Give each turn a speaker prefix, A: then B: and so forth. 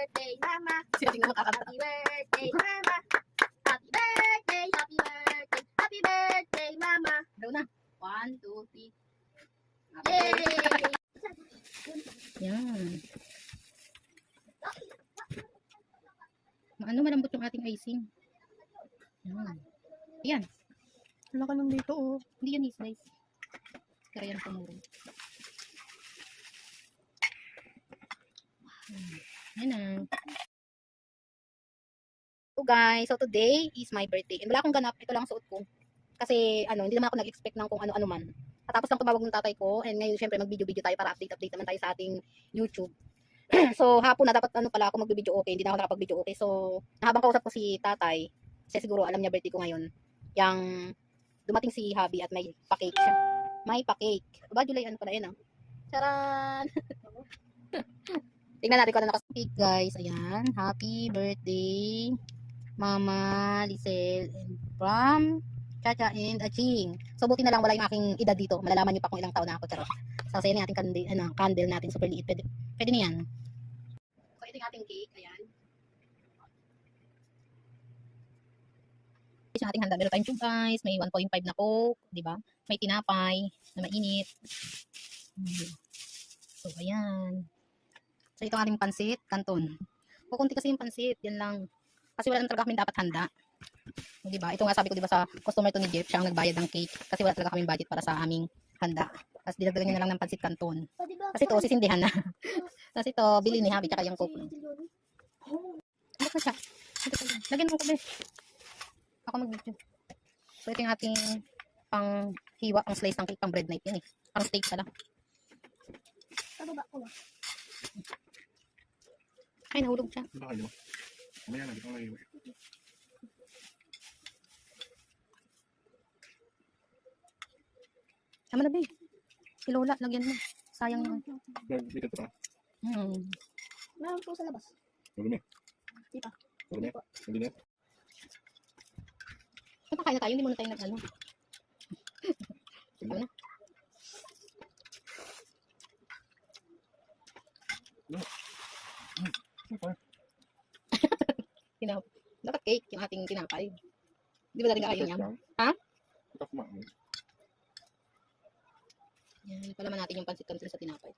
A: birthday, Mama.
B: Sino tingnan mo kakanta?
A: Happy birthday, Mama. Happy birthday, happy birthday, happy birthday, Mama.
B: Daw na. 1, 2, 3.
A: Yay!
B: Yan. Ano, malambot yung ating icing. Yan. Yan.
C: Wala ka nang dito, oh.
B: Hindi yan i-slice. Kaya yan pamuro. Yan na. So guys, so today is my birthday. And wala akong ganap. Ito lang suot ko. Kasi hindi naman ako nag-expect ng kung ano-ano man. Tapos lang tumawag ng tatay ko. And ngayon syempre mag-video-video tayo para update naman tayo sa ating YouTube. So hapon na dapat pala ako mag-video okay. Hindi na ako nakapag-video okay. So habang kausap ko si tatay, kasi siguro alam niya birthday ko ngayon, yang dumating si Habi at may pa-cake siya. May pa-cake. Ba, July ano pala yan ah. Charan! Tingnan natin kung ano nakascake guys. Ayan. Happy birthday Mama Lisel and from Chacha and Aching. So buti na lang wala yung aking edad dito. Malalaman niyo pa kung ilang taon na ako. Charot. So sa yung ating candle natin. Super liit. Pwede niyan. So ito yung ating cake. Ayan. Yung ating handa. Meron tayong tube ice. May 1.5 na coke. Diba? May tinapay na mainit. So ayan. So ito ang ating pansit. Canton. Kukunti kasi yung pansit. Yan lang. Kasi wala naman talaga kami dapat handa. Diba? Ito nga sabi ko diba sa customer to ni Jeff, siya ang nagbayad ng cake kasi wala talaga kaming budget para sa aming handa. Tapos dinagdagan niya na lang ng pansit canton. Kasi ito sisindihan na. Tapos ito bili ni Habi tsaka yung coke. Ano ka siya? Lagyan mo ko be. Ako mag-video. So ito yung ating pang hiwa, pang slice ng cake, pang bread knife yan eh. Pang steak pala.
A: Pababa ko ba?
B: Ay, nahulog siya.
D: Baka yun. Mamaya na, biglang naiiwi.
B: Tama na, be. Si Lola, lagyan mo. Sayang naman.
D: Dito pa.
A: Meron po sa labas.
D: Marumi.
A: Di pa.
D: Marumi. Hindi na.
B: Napakain na tayo, hindi muna tayo nag-ano. Tama na. Dapat cake yung ating tinapay. Di ba daling kakain yan? Ha?
D: Ito kumain.
B: Yan, palaman natin yung pansit canton sa tinapay.